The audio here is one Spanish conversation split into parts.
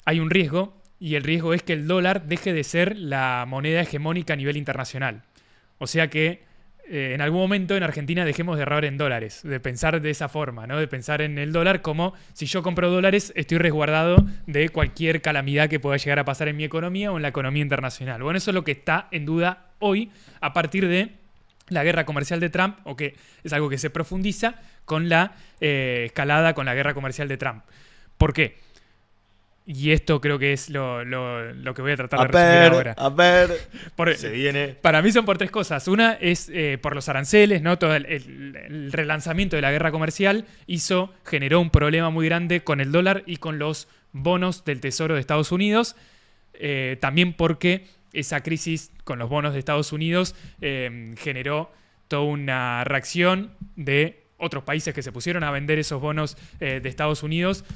hay un riesgo, y el riesgo es que el dólar deje de ser la moneda hegemónica a nivel internacional. O sea que en algún momento en Argentina dejemos de ahorrar en dólares, de pensar de esa forma, ¿no? De pensar en el dólar como si yo compro dólares estoy resguardado de cualquier calamidad que pueda llegar a pasar en mi economía o en la economía internacional. Bueno, eso es lo que está en duda hoy a partir de la guerra comercial de Trump, o que es algo que se profundiza con la escalada con la guerra comercial de Trump. ¿Por qué? Y esto creo que es lo que voy a tratar de resumir ahora. A ver, se viene. Para mí son por tres cosas. Una es por los aranceles, ¿no? Todo el relanzamiento de la guerra comercial generó un problema muy grande con el dólar y con los bonos del Tesoro de Estados Unidos. También porque esa crisis con los bonos de Estados Unidos generó toda una reacción de otros países que se pusieron a vender esos bonos de Estados Unidos,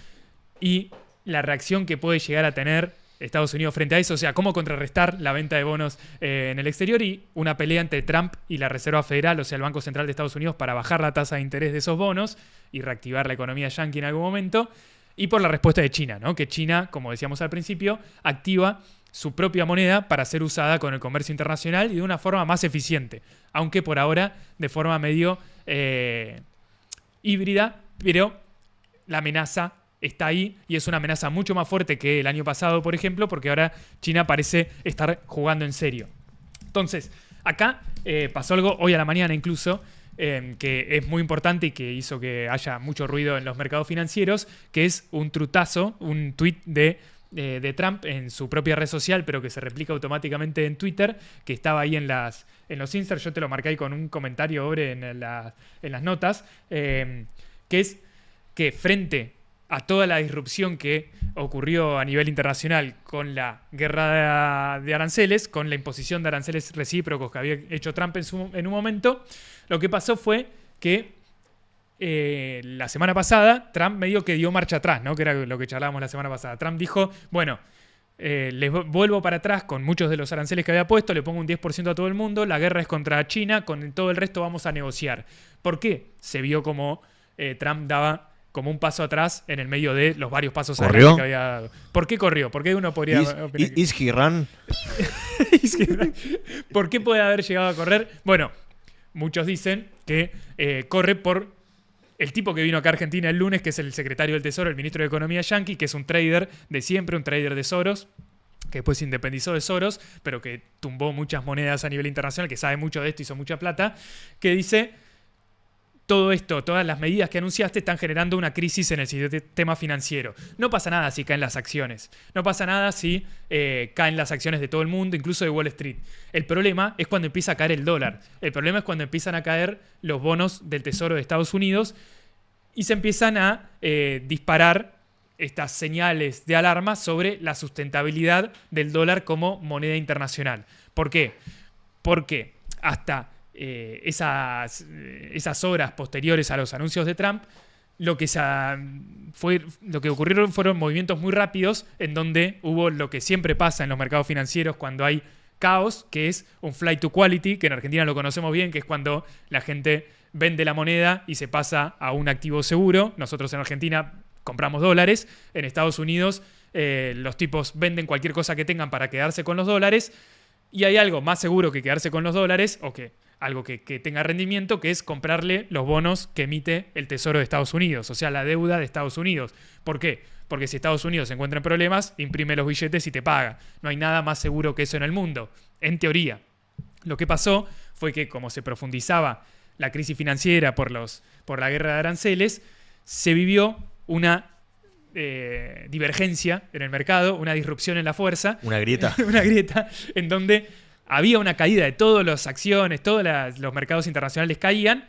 y la reacción que puede llegar a tener Estados Unidos frente a eso, o sea, cómo contrarrestar la venta de bonos en el exterior, y una pelea entre Trump y la Reserva Federal, o sea, el Banco Central de Estados Unidos, para bajar la tasa de interés de esos bonos y reactivar la economía yanqui en algún momento, y por la respuesta de China, ¿no? Que China, como decíamos al principio, activa su propia moneda para ser usada con el comercio internacional y de una forma más eficiente, aunque por ahora de forma medio híbrida, pero la amenaza está ahí, y es una amenaza mucho más fuerte que el año pasado, por ejemplo, porque ahora China parece estar jugando en serio. Entonces, acá pasó algo hoy a la mañana incluso, que es muy importante y que hizo que haya mucho ruido en los mercados financieros, que es un trutazo, un tweet de Trump en su propia red social, pero que se replica automáticamente en Twitter, que estaba ahí en los inserts. Yo te lo marqué ahí con un comentario Obre, en las notas, que es que frente a toda la disrupción que ocurrió a nivel internacional con la guerra de aranceles, con la imposición de aranceles recíprocos que había hecho Trump en un momento, lo que pasó fue que la semana pasada Trump medio que dio marcha atrás, ¿no? Que era lo que charlábamos la semana pasada. Trump dijo, bueno, les vuelvo para atrás con muchos de los aranceles que había puesto, le pongo un 10% a todo el mundo, la guerra es contra China, con todo el resto vamos a negociar. ¿Por qué? Se vio como Trump daba como un paso atrás en el medio de los varios pasos adelante que había dado. ¿Por qué corrió? ¿Por qué uno podría opinar? ¿Is he run? ¿Por qué puede haber llegado a correr? Bueno, muchos dicen que corre por el tipo que vino acá a Argentina el lunes, que es el secretario del Tesoro, el ministro de Economía yanqui, que es un trader de siempre, un trader de Soros, que después se independizó de Soros, pero que tumbó muchas monedas a nivel internacional, que sabe mucho de esto, hizo mucha plata, que dice: todo esto, todas las medidas que anunciaste están generando una crisis en el sistema financiero. No pasa nada si caen las acciones. No pasa nada si caen las acciones de todo el mundo, incluso de Wall Street. El problema es cuando empieza a caer el dólar. El problema es cuando empiezan a caer los bonos del Tesoro de Estados Unidos y se empiezan a disparar estas señales de alarma sobre la sustentabilidad del dólar como moneda internacional. ¿Por qué? Porque hasta esas horas posteriores a los anuncios de Trump, lo que ocurrieron fueron movimientos muy rápidos, en donde hubo lo que siempre pasa en los mercados financieros cuando hay caos, que es un flight to quality, que en Argentina lo conocemos bien, que es cuando la gente vende la moneda y se pasa a un activo seguro. Nosotros en Argentina compramos dólares, en Estados Unidos los tipos venden cualquier cosa que tengan para quedarse con los dólares, y hay algo más seguro que quedarse con los dólares, o que algo que tenga rendimiento, que es comprarle los bonos que emite el Tesoro de Estados Unidos, o sea, la deuda de Estados Unidos. ¿Por qué? Porque si Estados Unidos se encuentra en problemas, imprime los billetes y te paga. No hay nada más seguro que eso en el mundo, en teoría. Lo que pasó fue que, como se profundizaba la crisis financiera por la guerra de aranceles, se vivió una divergencia en el mercado, una disrupción en la fuerza. Una grieta. Una grieta en donde había una caída de todas las acciones, todos los mercados internacionales caían,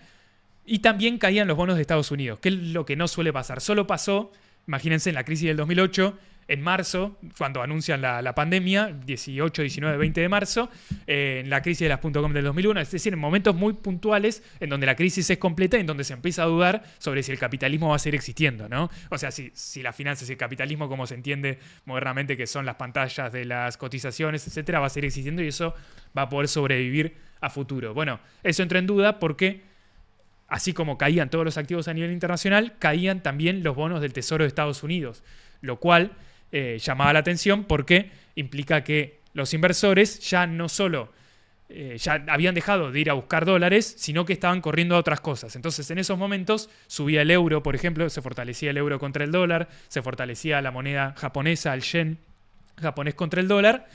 y también caían los bonos de Estados Unidos, que es lo que no suele pasar. Solo pasó, imagínense, en la crisis del 2008, en marzo, cuando anuncian la pandemia, 18, 19, 20 de marzo, en la crisis de las .com del 2001, es decir, en momentos muy puntuales en donde la crisis es completa y en donde se empieza a dudar sobre si el capitalismo va a seguir existiendo, ¿no? O sea, si las finanzas y el capitalismo, como se entiende modernamente, que son las pantallas de las cotizaciones, etcétera, va a seguir existiendo, y eso va a poder sobrevivir a futuro. Bueno, eso entra en duda porque, así como caían todos los activos a nivel internacional, caían también los bonos del Tesoro de Estados Unidos, lo cual llamaba la atención porque implica que los inversores ya no solo ya habían dejado de ir a buscar dólares, sino que estaban corriendo a otras cosas. Entonces, en esos momentos subía el euro, por ejemplo, se fortalecía el euro contra el dólar, se fortalecía la moneda japonesa, el yen japonés contra el dólar,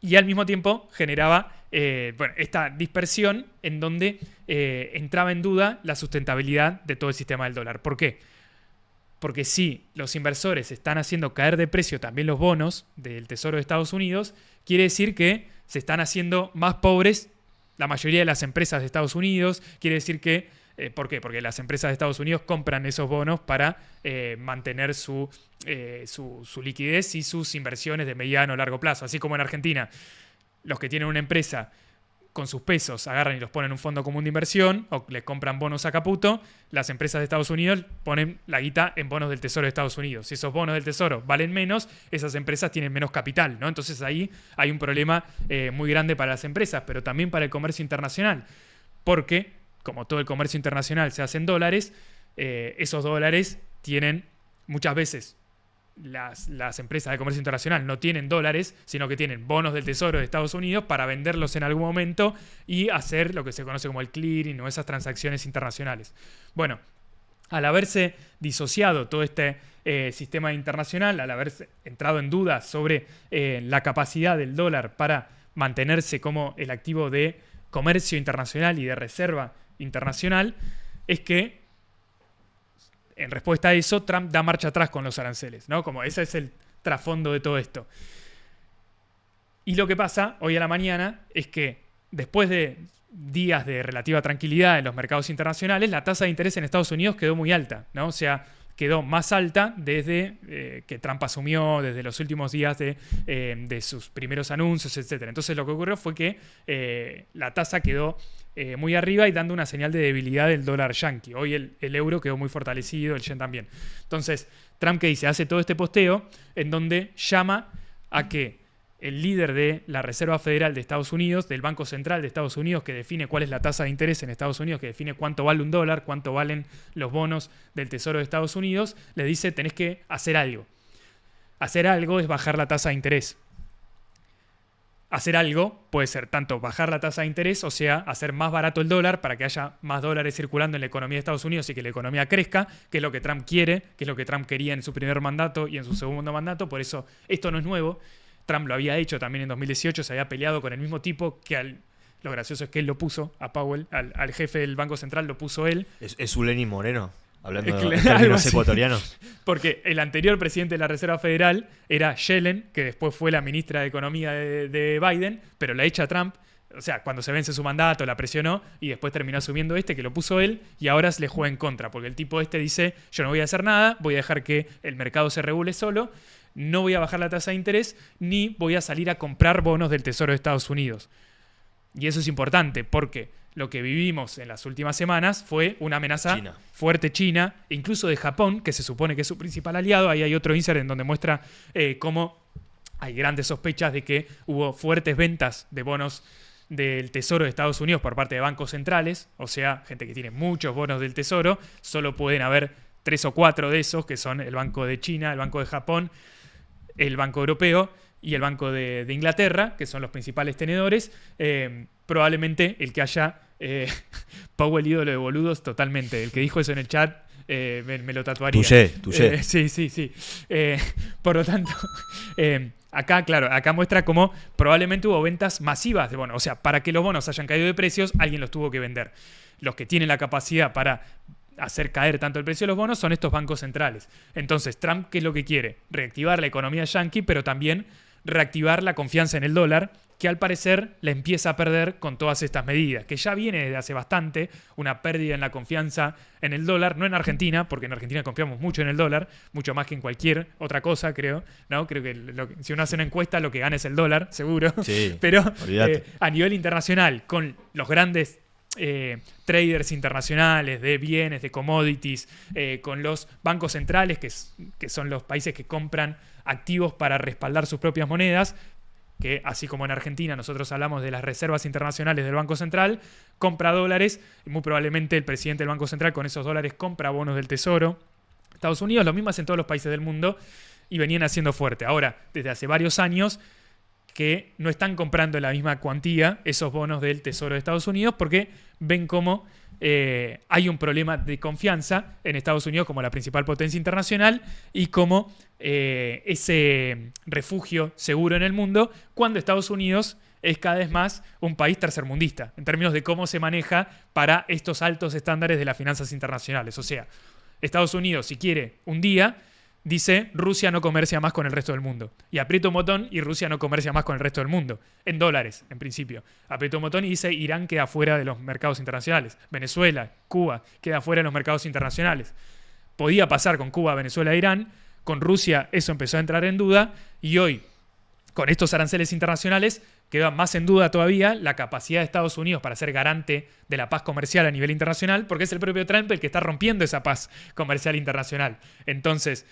y al mismo tiempo generaba esta dispersión en donde entraba en duda la sustentabilidad de todo el sistema del dólar. ¿Por qué? Porque si los inversores están haciendo caer de precio también los bonos del Tesoro de Estados Unidos, quiere decir que se están haciendo más pobres la mayoría de las empresas de Estados Unidos. Quiere decir que, ¿por qué? Porque las empresas de Estados Unidos compran esos bonos para mantener su liquidez y sus inversiones de mediano o largo plazo. Así como en Argentina, los que tienen una empresa con sus pesos agarran y los ponen en un fondo común de inversión o le compran bonos a Caputo, las empresas de Estados Unidos ponen la guita en bonos del Tesoro de Estados Unidos. Si esos bonos del Tesoro valen menos, esas empresas tienen menos capital, ¿no? Entonces ahí hay un problema muy grande para las empresas, pero también para el comercio internacional, porque como todo el comercio internacional se hace en dólares, esos dólares tienen muchas veces... Las empresas de comercio internacional no tienen dólares, sino que tienen bonos del Tesoro de Estados Unidos para venderlos en algún momento y hacer lo que se conoce como el clearing o esas transacciones internacionales. Bueno, al haberse disociado todo este sistema internacional, al haberse entrado en duda sobre la capacidad del dólar para mantenerse como el activo de comercio internacional y de reserva internacional, es que en respuesta a eso, Trump da marcha atrás con los aranceles, ¿no? Como ese es el trasfondo de todo esto. Y lo que pasa hoy a la mañana es que después de días de relativa tranquilidad en los mercados internacionales, la tasa de interés en Estados Unidos quedó muy alta, ¿no? O sea, quedó más alta desde que Trump asumió, desde los últimos días de sus primeros anuncios, etc. Entonces lo que ocurrió fue que la tasa quedó muy arriba y dando una señal de debilidad del dólar yanqui. Hoy el euro quedó muy fortalecido, el yen también. Entonces, Trump, ¿qué dice? Hace todo este posteo en donde llama a que el líder de la Reserva Federal de Estados Unidos, del Banco Central de Estados Unidos, que define cuál es la tasa de interés en Estados Unidos, que define cuánto vale un dólar, cuánto valen los bonos del Tesoro de Estados Unidos, le dice, tenés que hacer algo. Hacer algo es bajar la tasa de interés. Hacer algo puede ser tanto bajar la tasa de interés, o sea, hacer más barato el dólar para que haya más dólares circulando en la economía de Estados Unidos y que la economía crezca, que es lo que Trump quiere, que es lo que Trump quería en su primer mandato y en su segundo mandato. Por eso esto no es nuevo. Trump lo había hecho también en 2018, se había peleado con el mismo tipo que lo gracioso es que él lo puso a Powell, al jefe del Banco Central lo puso él. ¿Es un Lenin Moreno? Hablando de términos ecuatorianos. Porque el anterior presidente de la Reserva Federal era Yellen, que después fue la ministra de Economía de Biden, pero la echa Trump. O sea, cuando se vence su mandato, la presionó y después terminó asumiendo que lo puso él, y ahora le juega en contra, porque el tipo dice, yo no voy a hacer nada, voy a dejar que el mercado se regule solo, no voy a bajar la tasa de interés, ni voy a salir a comprar bonos del Tesoro de Estados Unidos. Y eso es importante, porque lo que vivimos en las últimas semanas fue una amenaza fuerte China, e incluso de Japón, que se supone que es su principal aliado. Ahí hay otro insert en donde muestra cómo hay grandes sospechas de que hubo fuertes ventas de bonos del Tesoro de Estados Unidos por parte de bancos centrales, o sea, gente que tiene muchos bonos del Tesoro. Solo pueden haber 3 o 4 de esos, que son el Banco de China, el Banco de Japón, el Banco Europeo y el Banco de Inglaterra, que son los principales tenedores. Probablemente el que haya Powell, ídolo de boludos, totalmente. El que dijo eso en el chat, me lo tatuaría. Touché. Sí. Por lo tanto, acá muestra cómo probablemente hubo ventas masivas de bonos. O sea, para que los bonos hayan caído de precios, alguien los tuvo que vender. Los que tienen la capacidad para hacer caer tanto el precio de los bonos son estos bancos centrales. Entonces, Trump, ¿qué es lo que quiere? Reactivar la economía yanqui, pero también reactivar la confianza en el dólar, que al parecer la empieza a perder con todas estas medidas, que ya viene desde hace bastante, una pérdida en la confianza en el dólar, no en Argentina, porque en Argentina confiamos mucho en el dólar, mucho más que en cualquier otra cosa, creo, ¿no? Creo que si uno hace una encuesta, lo que gana es el dólar, seguro. Sí, pero a nivel internacional, con los grandes traders internacionales de bienes, de commodities, con los bancos centrales, que son los países que compran activos para respaldar sus propias monedas, que así como en Argentina nosotros hablamos de las reservas internacionales del Banco Central, compra dólares, y muy probablemente el presidente del Banco Central con esos dólares compra bonos del Tesoro Estados Unidos, lo mismo hacen todos los países del mundo y venían haciendo fuerte. Ahora, desde hace varios años que no están comprando en la misma cuantía esos bonos del Tesoro de Estados Unidos porque ven cómo hay un problema de confianza en Estados Unidos como la principal potencia internacional y como ese refugio seguro en el mundo cuando Estados Unidos es cada vez más un país tercermundista en términos de cómo se maneja para estos altos estándares de las finanzas internacionales. O sea, Estados Unidos, si quiere, un día dice Rusia no comercia más con el resto del mundo. Y aprieta un botón y Rusia no comercia más con el resto del mundo. En dólares, en principio. Aprieta un botón y dice Irán queda fuera de los mercados internacionales. Venezuela, Cuba, queda fuera de los mercados internacionales. Podía pasar con Cuba, Venezuela e Irán. Con Rusia eso empezó a entrar en duda. Y hoy, con estos aranceles internacionales, queda más en duda todavía la capacidad de Estados Unidos para ser garante de la paz comercial a nivel internacional, porque es el propio Trump el que está rompiendo esa paz comercial internacional. Entonces,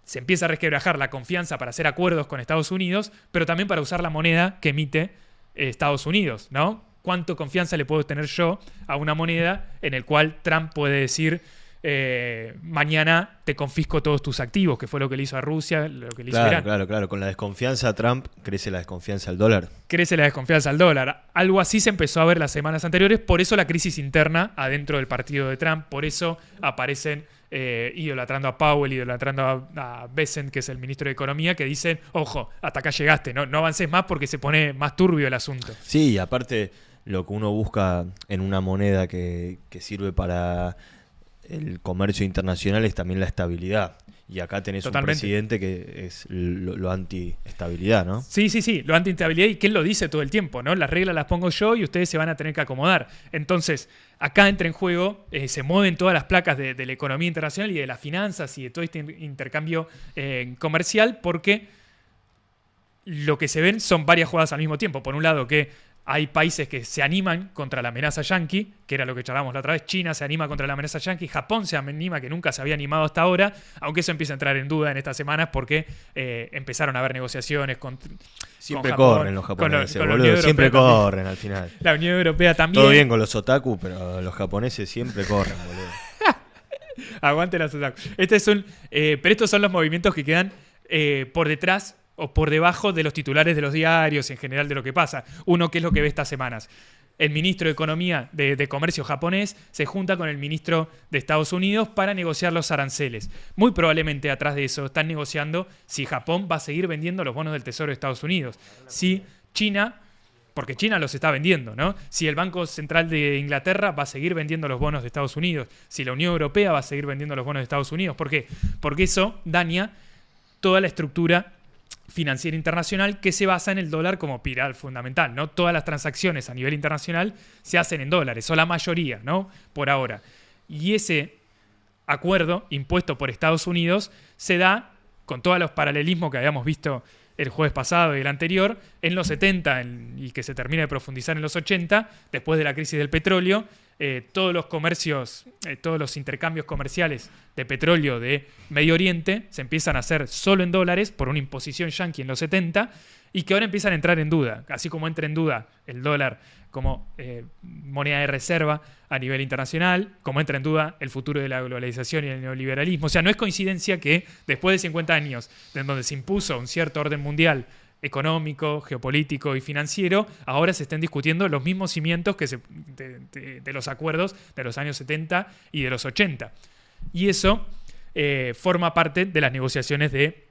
se empieza a resquebrajar la confianza para hacer acuerdos con Estados Unidos, pero también para usar la moneda que emite Estados Unidos, ¿no? ¿Cuánto confianza le puedo tener yo a una moneda en el cual Trump puede decir mañana te confisco todos tus activos, que fue lo que le hizo a Rusia, lo que le hizo a Irán? Claro. Con la desconfianza a Trump crece la desconfianza al dólar. Crece la desconfianza al dólar. Algo así se empezó a ver las semanas anteriores, por eso la crisis interna adentro del partido de Trump, por eso aparecen idolatrando a Powell, idolatrando a Bessent, que es el ministro de Economía, que dicen, ojo, hasta acá llegaste, no avances más porque se pone más turbio el asunto. Sí, y aparte lo que uno busca en una moneda que sirve para el comercio internacional es también la estabilidad. Y acá tenés Totalmente. Un presidente que es lo anti-estabilidad, ¿no? Sí, lo anti-estabilidad y que él lo dice todo el tiempo, ¿no? Las reglas las pongo yo y ustedes se van a tener que acomodar. Entonces, acá entra en juego, se mueven todas las placas de la economía internacional y de las finanzas y de todo este intercambio comercial porque lo que se ven son varias jugadas al mismo tiempo. Por un lado que hay países que se animan contra la amenaza yanqui, que era lo que charlábamos la otra vez. China se anima contra la amenaza yanqui, Japón se anima, que nunca se había animado hasta ahora, aunque eso empieza a entrar en duda en estas semanas porque empezaron a haber negociaciones siempre con Japón, corren los japoneses, con la boludo, siempre corren al final. La Unión Europea también. Todo bien con los otaku, pero los japoneses siempre corren, boludo. Aguante los otaku. Pero estos son los movimientos que quedan por detrás o por debajo de los titulares de los diarios, en general de lo que pasa. Uno, ¿qué es lo que ve estas semanas? El ministro de Economía de Comercio japonés se junta con el ministro de Estados Unidos para negociar los aranceles. Muy probablemente atrás de eso están negociando si Japón va a seguir vendiendo los bonos del Tesoro de Estados Unidos. Si China, porque China los está vendiendo, ¿no? Si el Banco Central de Inglaterra va a seguir vendiendo los bonos de Estados Unidos. Si la Unión Europea va a seguir vendiendo los bonos de Estados Unidos. ¿Por qué? Porque eso daña toda la estructura financiera internacional que se basa en el dólar como pilar fundamental, ¿no? Todas las transacciones a nivel internacional se hacen en dólares, o la mayoría, ¿no? Por ahora. Y ese acuerdo impuesto por Estados Unidos se da, con todos los paralelismos que habíamos visto el jueves pasado y el anterior, en los 70 y que se termina de profundizar en los 80, después de la crisis del petróleo, todos los comercios, todos los intercambios comerciales de petróleo de Medio Oriente se empiezan a hacer solo en dólares por una imposición yanqui en los 70 y que ahora empiezan a entrar en duda, así como entra en duda el dólar como moneda de reserva a nivel internacional, como entra en duda el futuro de la globalización y el neoliberalismo. O sea, no es coincidencia que después de 50 años en donde se impuso un cierto orden mundial económico, geopolítico y financiero, ahora se estén discutiendo los mismos cimientos que de los acuerdos de los años 70 y de los 80. Y eso forma parte de las negociaciones de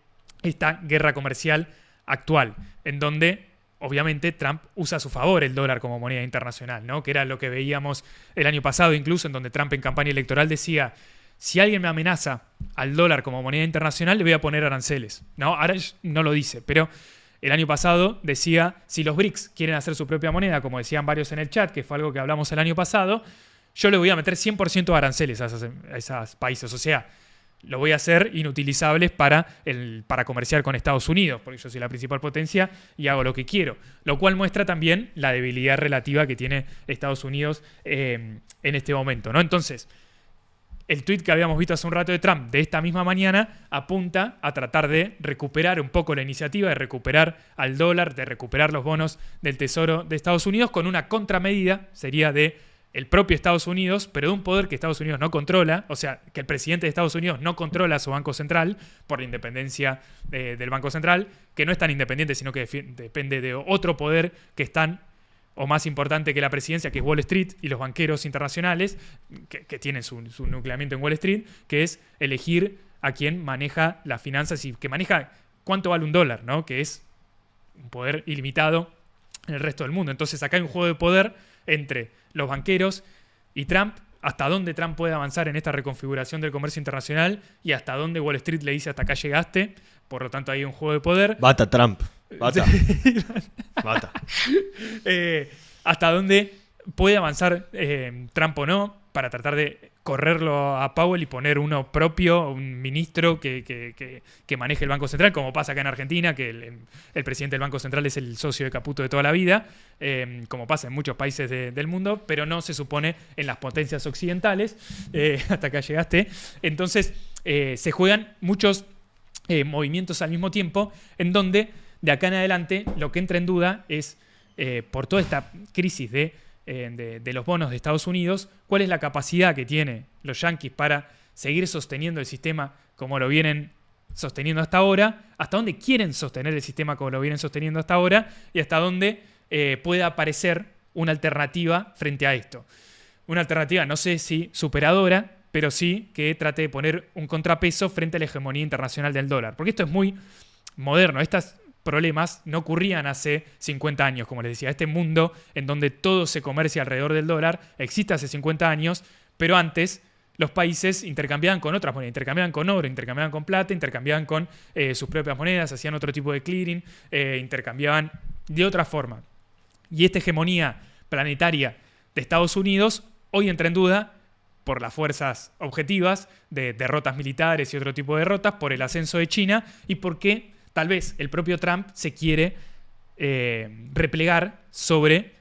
esta guerra comercial actual, en donde obviamente Trump usa a su favor el dólar como moneda internacional, ¿no? Que era lo que veíamos el año pasado, incluso en donde Trump en campaña electoral decía: si alguien me amenaza al dólar como moneda internacional, le voy a poner aranceles, ¿no? Ahora no lo dice, pero el año pasado decía: si los BRICS quieren hacer su propia moneda, como decían varios en el chat, que fue algo que hablamos el año pasado, yo le voy a meter 100% de aranceles a esos países. O sea, lo voy a hacer inutilizables para comerciar con Estados Unidos, porque yo soy la principal potencia y hago lo que quiero. Lo cual muestra también la debilidad relativa que tiene Estados Unidos en este momento, ¿no? Entonces, el tuit que habíamos visto hace un rato de Trump de esta misma mañana apunta a tratar de recuperar un poco la iniciativa, de recuperar al dólar, de recuperar los bonos del Tesoro de Estados Unidos, con una contramedida, sería de el propio Estados Unidos, pero de un poder que Estados Unidos no controla, o sea, que el presidente de Estados Unidos no controla su Banco Central por la independencia del Banco Central, que no es tan independiente, sino que depende de otro poder que es tan o más importante que la presidencia, que es Wall Street y los banqueros internacionales, que tienen su nucleamiento en Wall Street, que es elegir a quien maneja las finanzas y que maneja cuánto vale un dólar, ¿no? Que es un poder ilimitado en el resto del mundo. Entonces acá hay un juego de poder entre los banqueros y Trump, hasta dónde Trump puede avanzar en esta reconfiguración del comercio internacional y hasta dónde Wall Street le dice hasta acá llegaste. Por lo tanto, hay un juego de poder. Bata Trump. Bata. Bata. Hasta dónde puede avanzar Trump o no para tratar de correrlo a Powell y poner uno propio, un ministro que maneje el Banco Central, como pasa acá en Argentina, que el presidente del Banco Central es el socio de Caputo de toda la vida, como pasa en muchos países del mundo, pero no se supone en las potencias occidentales. Hasta acá llegaste. Entonces, se juegan muchos movimientos al mismo tiempo, en donde de acá en adelante lo que entra en duda es, por toda esta crisis de los bonos de Estados Unidos, cuál es la capacidad que tienen los yanquis para seguir sosteniendo el sistema como lo vienen sosteniendo hasta ahora, hasta dónde quieren sostener el sistema como lo vienen sosteniendo hasta ahora y hasta dónde puede aparecer una alternativa frente a esto. Una alternativa, no sé si superadora, pero sí que trate de poner un contrapeso frente a la hegemonía internacional del dólar. Porque esto es muy moderno. Estos problemas no ocurrían hace 50 años, como les decía. Este mundo en donde todo se comercia alrededor del dólar existe hace 50 años, pero antes los países intercambiaban con otras monedas, intercambiaban con oro, intercambiaban con plata, intercambiaban con sus propias monedas, hacían otro tipo de clearing, intercambiaban de otra forma. Y esta hegemonía planetaria de Estados Unidos hoy entra en duda por las fuerzas objetivas de derrotas militares y otro tipo de derrotas, por el ascenso de China y porque tal vez el propio Trump se quiere replegar sobre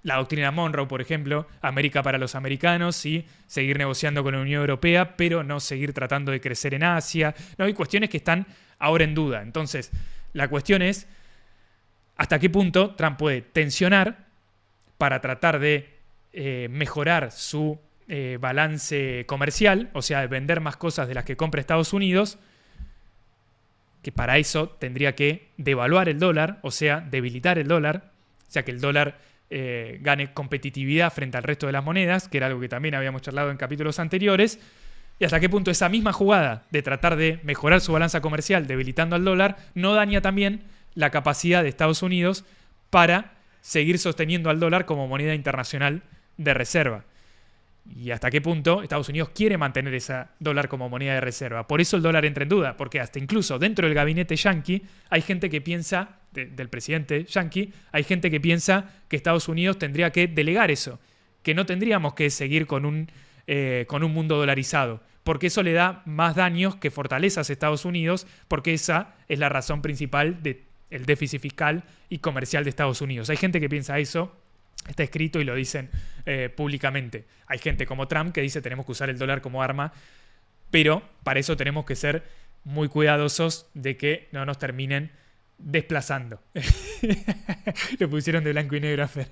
la doctrina Monroe, por ejemplo, América para los americanos y seguir negociando con la Unión Europea, pero no seguir tratando de crecer en Asia. No, hay cuestiones que están ahora en duda. Entonces, la cuestión es hasta qué punto Trump puede tensionar para tratar de mejorar su balance comercial, o sea, vender más cosas de las que compra Estados Unidos, que para eso tendría que devaluar el dólar, o sea, debilitar el dólar, o sea, que el dólar gane competitividad frente al resto de las monedas, que era algo que también habíamos charlado en capítulos anteriores, y hasta qué punto esa misma jugada de tratar de mejorar su balanza comercial debilitando al dólar no daña también la capacidad de Estados Unidos para seguir sosteniendo al dólar como moneda internacional de reserva. Y hasta qué punto Estados Unidos quiere mantener ese dólar como moneda de reserva. Por eso el dólar entra en duda, porque hasta incluso dentro del gabinete yanqui hay gente que piensa, del presidente yanqui, hay gente que piensa que Estados Unidos tendría que delegar eso, que no tendríamos que seguir con un mundo dolarizado, porque eso le da más daños que fortalezas a Estados Unidos, porque esa es la razón principal del déficit fiscal y comercial de Estados Unidos. Hay gente que piensa eso. Está escrito y lo dicen públicamente. Hay gente como Trump que dice tenemos que usar el dólar como arma, pero para eso tenemos que ser muy cuidadosos de que no nos terminen desplazando. Le pusieron de blanco y negro a Fer.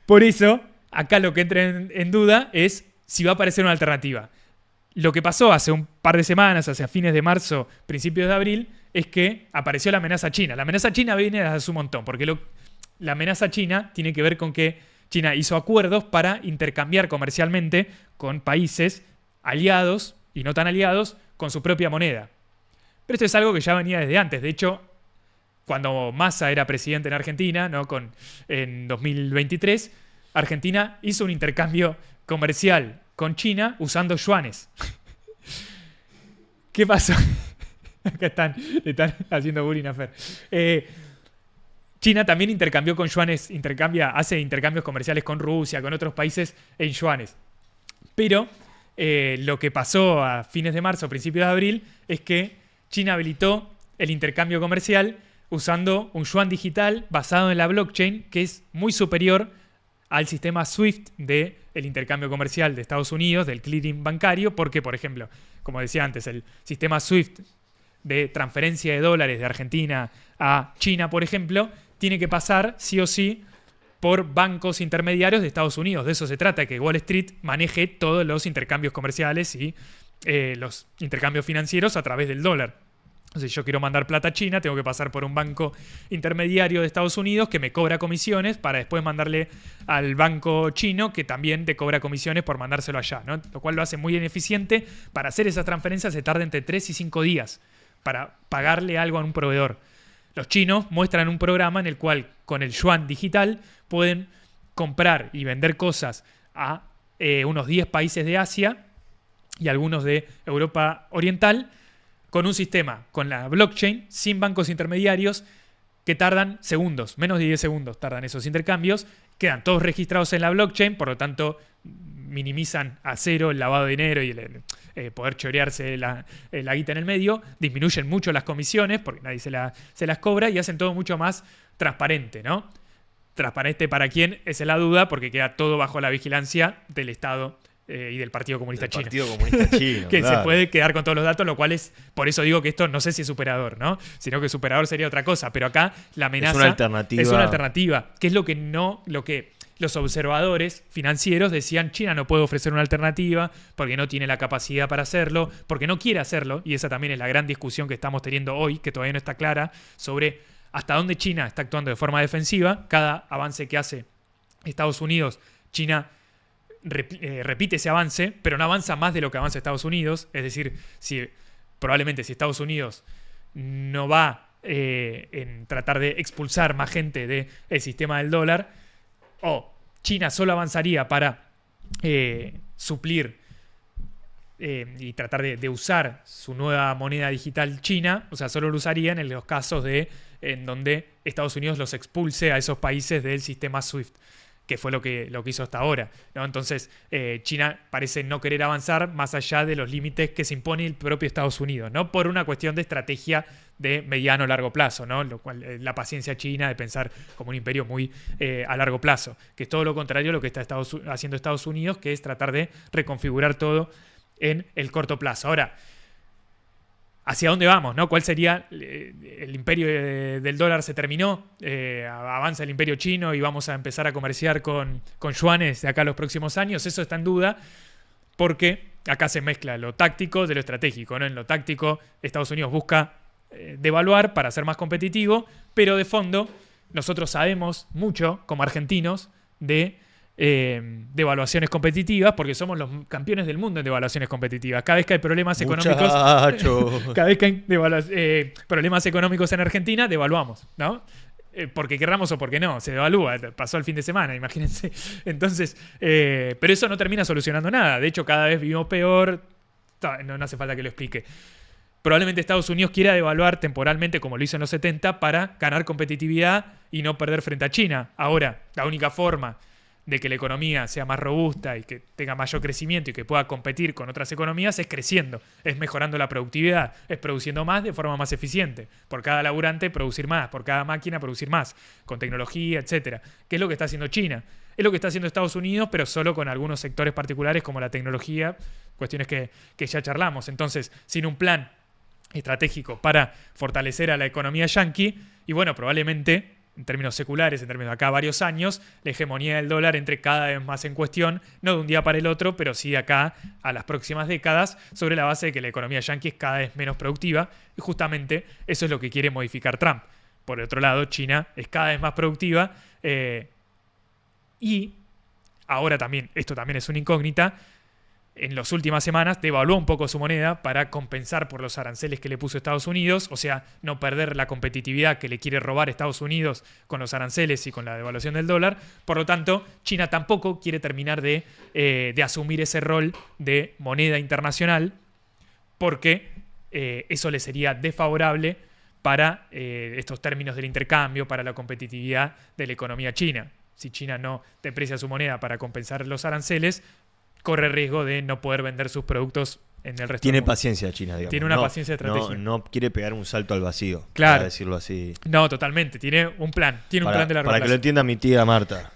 Por eso, acá lo que entra en duda es si va a aparecer una alternativa. Lo que pasó hace un par de semanas, hacia fines de marzo, principios de abril, es que apareció la amenaza china. La amenaza china viene desde hace un montón, porque la amenaza china tiene que ver con que China hizo acuerdos para intercambiar comercialmente con países aliados y no tan aliados con su propia moneda. Pero esto es algo que ya venía desde antes. De hecho, cuando Massa era presidente en Argentina, ¿no? En 2023, Argentina hizo un intercambio comercial con China usando yuanes. ¿Qué pasó? Acá están haciendo bullying a Fer. China también intercambió con yuanes, hace intercambios comerciales con Rusia, con otros países en yuanes. Pero lo que pasó a fines de marzo, principios de abril, es que China habilitó el intercambio comercial usando un yuan digital basado en la blockchain, que es muy superior al sistema SWIFT del intercambio comercial de Estados Unidos, del clearing bancario, porque, por ejemplo, como decía antes, el sistema SWIFT de transferencia de dólares de Argentina a China, por ejemplo, tiene que pasar sí o sí por bancos intermediarios de Estados Unidos. De eso se trata, que Wall Street maneje todos los intercambios comerciales y los intercambios financieros a través del dólar. O sea, si yo quiero mandar plata a China, tengo que pasar por un banco intermediario de Estados Unidos que me cobra comisiones para después mandarle al banco chino que también te cobra comisiones por mandárselo allá, ¿no? Lo cual lo hace muy ineficiente. Para hacer esas transferencias se tarda entre 3 y 5 días para pagarle algo a un proveedor. Los chinos muestran un programa en el cual con el yuan digital pueden comprar y vender cosas a unos 10 países de Asia y algunos de Europa Oriental, con un sistema, con la blockchain, sin bancos intermediarios, que tardan segundos, menos de 10 segundos tardan esos intercambios, quedan todos registrados en la blockchain, por lo tanto minimizan a cero el lavado de dinero y el poder chorearse la guita en el medio, disminuyen mucho las comisiones porque nadie se las cobra y hacen todo mucho más transparente, ¿no? Transparente para quién, esa es la duda, porque queda todo bajo la vigilancia del Estado y del Partido Comunista Chino. Partido Comunista Chino, que claro. se puede quedar con todos los datos, lo cual es, por eso digo que esto no sé si es superador, ¿no? Sino que superador sería otra cosa, pero acá la amenaza es una alternativa, que es lo que los observadores financieros decían: China no puede ofrecer una alternativa porque no tiene la capacidad para hacerlo, porque no quiere hacerlo, y esa también es la gran discusión que estamos teniendo hoy, que todavía no está clara, sobre hasta dónde China está actuando de forma defensiva. Cada avance que hace Estados Unidos, China repite ese avance, pero no avanza más de lo que avanza Estados Unidos. Es decir, probablemente si Estados Unidos no va en tratar de expulsar más gente del sistema del dólar, o China solo avanzaría para suplir y tratar de usar su nueva moneda digital china, o sea, solo lo usarían en los casos en donde Estados Unidos los expulse a esos países del sistema SWIFT, que fue lo que hizo hasta ahora, ¿no? Entonces, China parece no querer avanzar más allá de los límites que se impone el propio Estados Unidos, ¿no? Por una cuestión de estrategia de mediano o largo plazo, ¿no? Lo cual, la paciencia china de pensar como un imperio muy a largo plazo, que es todo lo contrario a lo que está haciendo Estados Unidos, que es tratar de reconfigurar todo en el corto plazo. Ahora, ¿hacia dónde vamos, no? ¿Cuál sería el imperio del dólar? ¿Se terminó? ¿Avanza el imperio chino y vamos a empezar a comerciar con yuanes de acá a los próximos años? Eso está en duda porque acá se mezcla lo táctico de lo estratégico, ¿no? En lo táctico, Estados Unidos busca devaluar para ser más competitivo, pero de fondo nosotros sabemos mucho como argentinos de evaluaciones competitivas, porque somos los campeones del mundo en devaluaciones competitivas. Cada vez que hay problemas económicos, cada vez que hay problemas económicos en Argentina, devaluamos, ¿no? Porque querramos o porque no, se devalúa. Pasó el fin de semana, imagínense. Entonces, pero eso no termina solucionando nada. De hecho, cada vez vivimos peor. No hace falta que lo explique. Probablemente Estados Unidos quiera devaluar temporalmente, como lo hizo en los 70, para ganar competitividad y no perder frente a China. Ahora, la única forma de que la economía sea más robusta y que tenga mayor crecimiento y que pueda competir con otras economías es creciendo, es mejorando la productividad, es produciendo más de forma más eficiente. Por cada laburante producir más, por cada máquina producir más, con tecnología, etcétera. ¿Qué es lo que está haciendo China? Es lo que está haciendo Estados Unidos, pero solo con algunos sectores particulares como la tecnología, cuestiones que ya charlamos. Entonces, sin un plan estratégico para fortalecer a la economía yanqui, y bueno, probablemente en términos seculares, en términos de acá varios años, la hegemonía del dólar entre cada vez más en cuestión, no de un día para el otro, pero sí de acá a las próximas décadas, sobre la base de que la economía yanqui es cada vez menos productiva, y justamente eso es lo que quiere modificar Trump. Por el otro lado, China es cada vez más productiva, y ahora también, esto también es una incógnita, en las últimas semanas devaluó un poco su moneda para compensar por los aranceles que le puso Estados Unidos, o sea, no perder la competitividad que le quiere robar Estados Unidos con los aranceles y con la devaluación del dólar. Por lo tanto, China tampoco quiere terminar de asumir ese rol de moneda internacional, porque eso le sería desfavorable para estos términos del intercambio, para la competitividad de la economía china. Si China no deprecia su moneda para compensar los aranceles, corre riesgo de no poder vender sus productos en el resto Tiene del mundo. paciencia China, digamos. Tiene una paciencia estratégica. No quiere pegar un salto al vacío, claro, para decirlo así. No, totalmente. Tiene un plan. Tiene un plan de largo plazo. Para que lo entienda mi tía Marta.